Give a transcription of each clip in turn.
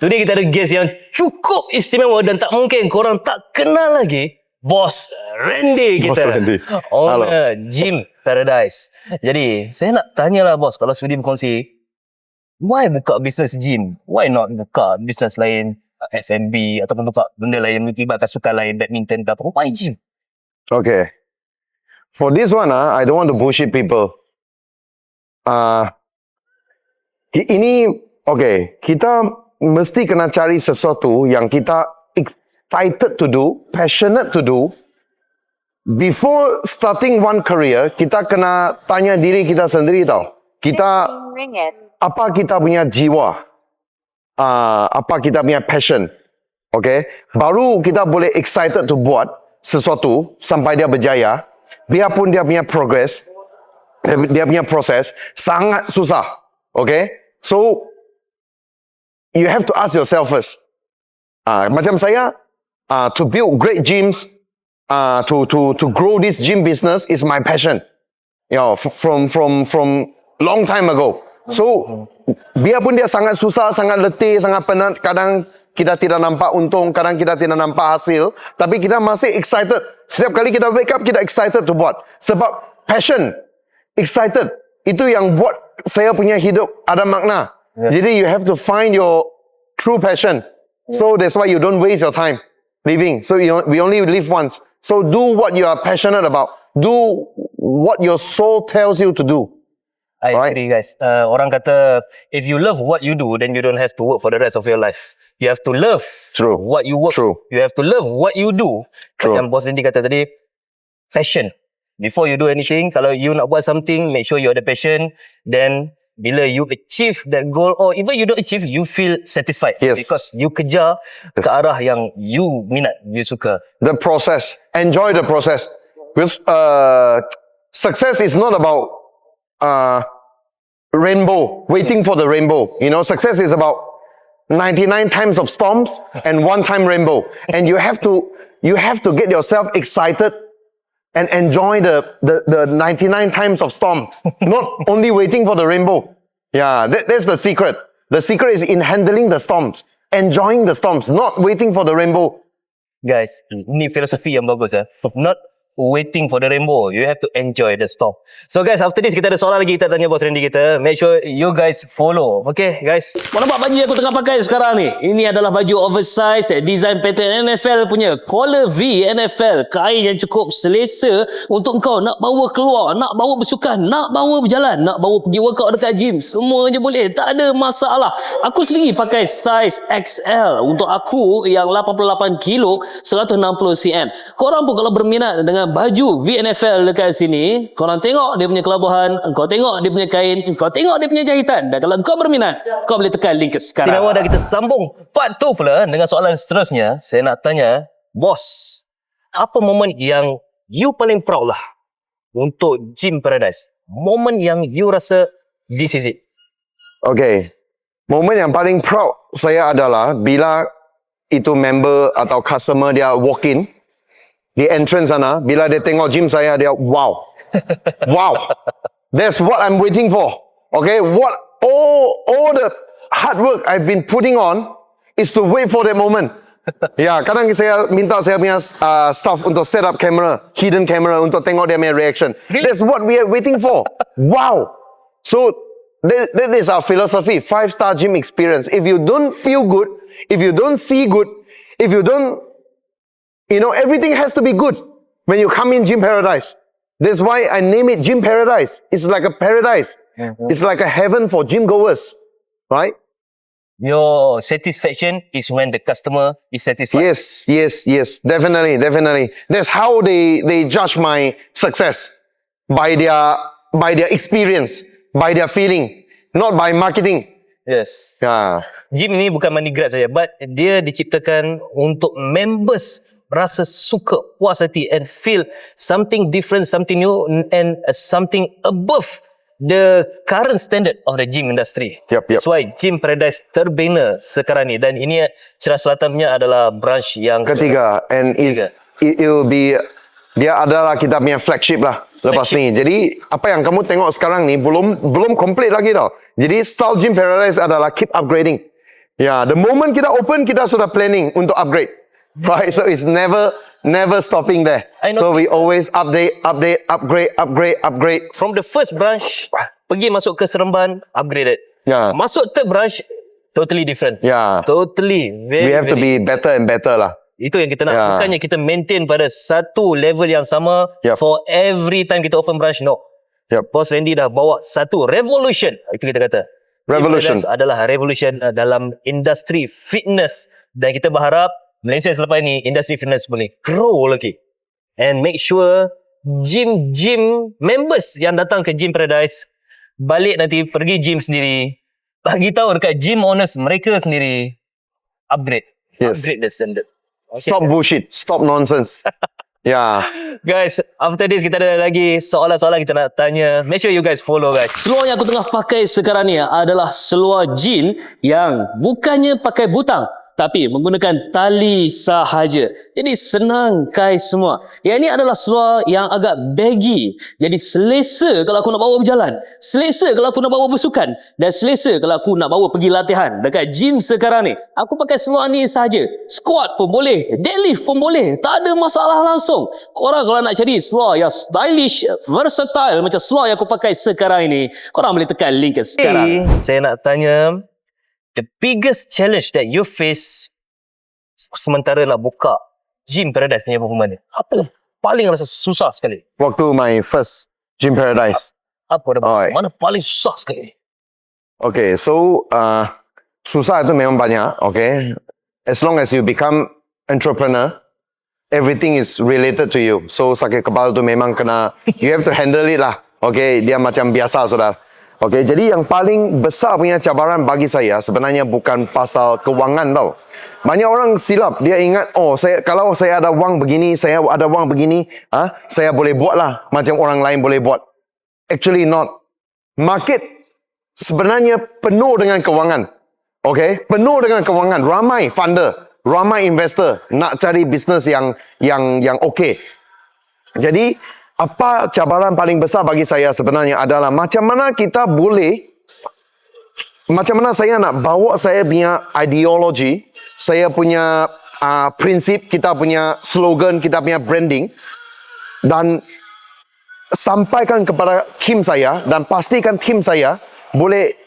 Today kita ada guest yang cukup istimewa dan tak mungkin korang tak kenal lagi. Bos Randy kita. Bos Randy. Owner Gym Paradise. Jadi, saya nak tanyalah bos, kalau sudi berkongsi, why buka bisnes gym? Why not buka bisnes lain, F&B ataupun buka benda lain, melibatkan sukan lain, badminton ke apa? Why gym? Okay. For this one, I don't want to bullshit people. Kita mesti kena cari sesuatu yang kita excited to do, passionate to do. Before starting one career, kita kena tanya diri kita sendiri tau. Apa kita punya jiwa? Apa kita punya passion? Okay? Baru kita boleh excited to buat sesuatu sampai dia berjaya. Biarpun dia punya progress, dia punya proses sangat susah. Okay? So, you have to ask yourself first. Macam saya, to build great gyms, to grow this gym business is my passion. You know, from long time ago. So, biarpun dia sangat susah, sangat letih, sangat penat, kadang kita tidak nampak untung, kadang kita tidak nampak hasil, tapi kita masih excited. Setiap kali kita wake up, kita excited to buat. Sebab passion, excited, itu yang buat saya punya hidup ada makna. Jadi you have to find your true passion. So that's why you don't waste your time living. So we only live once. So do what you are passionate about. Do what your soul tells you to do. I agree guys. Orang kata, if you love what you do, then you don't have to work for the rest of your life. You have to love what you work. You have to love what you do. Macam Bos Randy kata tadi, passion. Before you do anything, kalau you nak buat something, make sure you ada passion. Then, bila you achieve that goal, or even you don't achieve, you feel satisfied. Because you kejar ke arah yang you minat, you suka. The process. Enjoy the process. Because success is not about rainbow, waiting for the rainbow. You know, success is about 99 times of storms and one time rainbow. And you have to get yourself excited and enjoy the 99 times of storms. Not only waiting for the rainbow. Yeah, that's the secret. The secret is in handling the storms. Enjoying the storms, not waiting for the rainbow. Guys, ini filosofi yang bagus. Not waiting for the rainbow. You have to enjoy the storm. So guys, after this kita ada soalan lagi kita tanya Bos Randy kita. Make sure you guys follow. Okay guys. Mau nampak baju yang aku tengah pakai sekarang ni? Ini adalah baju oversize, design pattern NFL punya. Collar V NFL. Kain yang cukup selesa untuk kau nak bawa keluar, nak bawa bersukan, nak bawa berjalan, nak bawa pergi workout dekat gym. Semua je boleh. Tak ada masalah. Aku sendiri pakai size XL. Untuk aku yang 88 kilo, 160 cm. Korang pun kalau berminat dengan baju VNFL dekat sini, korang tengok dia punya kelabuhan, kau tengok dia punya kain, kau tengok dia punya jahitan, dan kalau kau berminat, kau boleh tekan link sekarang. Sinawa dah kita sambung part 2 pula dengan soalan seterusnya. Saya nak tanya, Bos, apa momen yang you paling proud lah untuk Gym Paradise? Momen yang you rasa this is it? Okay, momen yang paling proud saya adalah bila itu member atau customer dia walk in di entrance sana, bila dia tengok gym saya, dia wow. Wow. That's what I'm waiting for. Okay, what all the hard work I've been putting on is to wait for that moment. Kadang saya minta saya punya staff untuk set up camera, hidden camera untuk tengok dia punya reaction. That's what we are waiting for. Wow. So that is our philosophy, 5-star gym experience. If you don't feel good, if you don't see good, if you don't, you know, everything has to be good when you come in Gym Paradise. That's why I name it Gym Paradise. It's like a paradise. It's like a heaven for gym goers, right? Your satisfaction is when the customer is satisfied. Yes. Definitely. That's how they judge my success. By their experience, by their feeling, not by marketing. Yes. Gym ini bukan money grab saja, but dia diciptakan untuk members rasa suka, puas hati and feel something different, something new and something above the current standard of the gym industry. That's why Gym Paradise terbina sekarang ni, dan ini Cerah Selatan punya adalah branch yang ketiga, and it will be, dia adalah kita punya flagship lah lepas ni. Jadi apa yang kamu tengok sekarang ni belum complete lagi tau. Jadi style Gym Paradise adalah keep upgrading. Yeah, the moment kita open, kita sudah planning untuk upgrade. Right, so it's never stopping there. I So we noticed, always upgrade. from the first branch, pergi masuk ke Seremban, upgraded. Yeah. Masuk third branch, totally different. Yeah. Totally. We have to be better and better lah. Itu yang kita nak. Yeah. Bukannya kita maintain pada satu level yang sama Yep. for every time kita open branch. No. Yep. Bos Randy dah bawa satu revolution. Itu kita kata. Revolution. Gym Paradise adalah revolution dalam industri fitness. Dan kita berharap Malaysia selepas ini, industri fitness boleh grow lagi. And make sure gym members yang datang ke Gym Paradise balik nanti pergi gym sendiri. Bagi tahu dekat gym owners mereka sendiri. Upgrade. Yes. Upgrade the standard. Okay. Stop bullshit. Stop nonsense. Yeah. Guys, after this kita ada lagi soalan-soalan kita nak tanya. Make sure you guys follow guys. Seluar yang aku tengah pakai sekarang ni adalah seluar jean yang bukannya pakai butang tapi menggunakan tali sahaja. Jadi senang guys semua. Yang ini adalah seluar yang agak baggy. Jadi selesa kalau aku nak bawa berjalan. Selesa kalau aku nak bawa bersukan. Dan selesa kalau aku nak bawa pergi latihan. Dekat gym sekarang ni, aku pakai seluar ni sahaja. Squat pun boleh. Deadlift pun boleh. Tak ada masalah langsung. Korang kalau nak cari seluar yang stylish, versatile macam seluar yang aku pakai sekarang ini, korang boleh tekan link sekarang. Saya nak tanya, the biggest challenge that you face sementara nak buka Gym Paradise punya performance ni, apa yang paling rasa susah sekali? Waktu my first Gym Paradise. Apa Alright. mana paling susah sekali? Okay, so susah itu memang banyak. Okay, as long as you become entrepreneur, everything is related to you. So sakit kepala tu memang kena, you have to handle it lah. Okay, dia macam biasa saudara. Okay, jadi yang paling besar punya cabaran bagi saya sebenarnya bukan pasal kewangan tau. Banyak orang silap, dia ingat, oh kalau saya ada wang begini, saya ada wang begini, saya boleh buat lah macam orang lain boleh buat. Actually not. Market sebenarnya penuh dengan kewangan. Okay, penuh dengan kewangan. Ramai funder, ramai investor nak cari bisnes yang okay. Jadi apa cabaran paling besar bagi saya sebenarnya adalah macam mana saya nak bawa saya punya ideologi, saya punya prinsip, kita punya slogan, kita punya branding dan sampaikan kepada tim saya dan pastikan tim saya boleh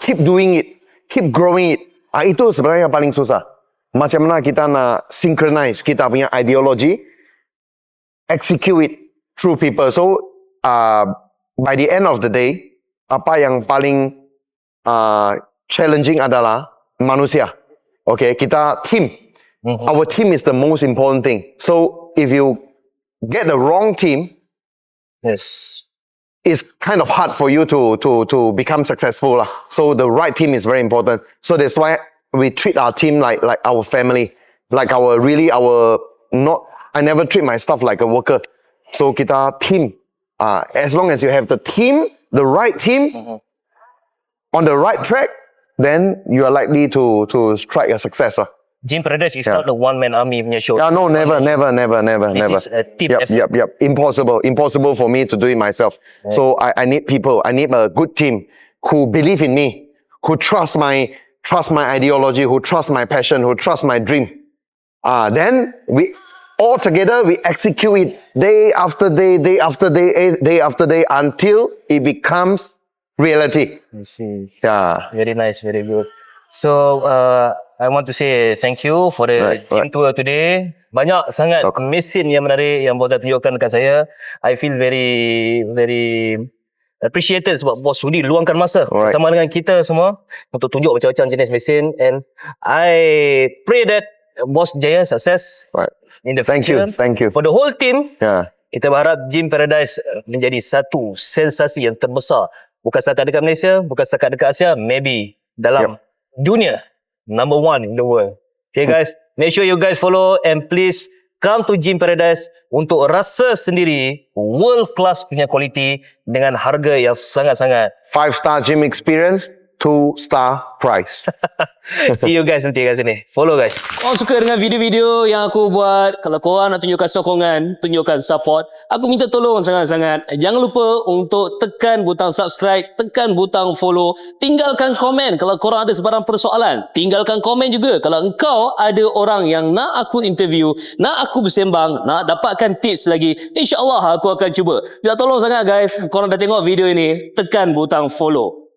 keep doing it, keep growing it. Itu sebenarnya yang paling susah. Macam mana kita nak synchronize kita punya ideologi, execute it through people. So, by the end of the day, apa yang paling challenging adalah manusia. Okay, kita team. Our team is the most important thing. So, if you get the wrong team, Yes. it's kind of hard for you to become successful lah. So, the right team is very important. So, that's why we treat our team like our family, like I never treat my staff like a worker. So kita team. As long as you have the team, the right team, on the right track, then you are likely to strike a success. Gym Paradise is not the one-man army punya show. Yeah, no, never. This is a team effort. Yep. Impossible for me to do it myself. Right. So I need people. I need a good team who believe in me, who trust my ideology, who trust my passion, who trust my dream. Then all together, we execute it day after day until it becomes reality. I see. Yeah. Very nice, very good. So, I want to say thank you for the gym tour today. Banyak sangat mesin yang menarik yang bos dah tunjukkan dekat saya. I feel very, very appreciated sebab bos sudi luangkan masa sama dengan kita semua untuk tunjuk macam-macam jenis mesin. And I pray that Bos Jaya sukses in the future. Thank you. For the whole team, kita berharap Gym Paradise menjadi satu sensasi yang terbesar. Bukan setakat dekat Malaysia, bukan setakat dekat Asia, maybe dalam dunia. Number 1 in the world. Okay guys, make sure you guys follow and please come to Gym Paradise untuk rasa sendiri world class punya quality dengan harga yang sangat-sangat 5-star gym experience 2-star prize. See you guys nanti kat sini. Follow guys. Korang suka dengan video-video yang aku buat? Kalau korang nak tunjukkan sokongan, tunjukkan support, aku minta tolong sangat-sangat. Jangan lupa untuk tekan butang subscribe, tekan butang follow, tinggalkan komen kalau korang ada sebarang persoalan. Tinggalkan komen juga kalau engkau ada orang yang nak aku interview, nak aku bersembang, nak dapatkan tips lagi. InsyaAllah aku akan cuba. Minta tolong sangat guys, korang dah tengok video ini, tekan butang follow.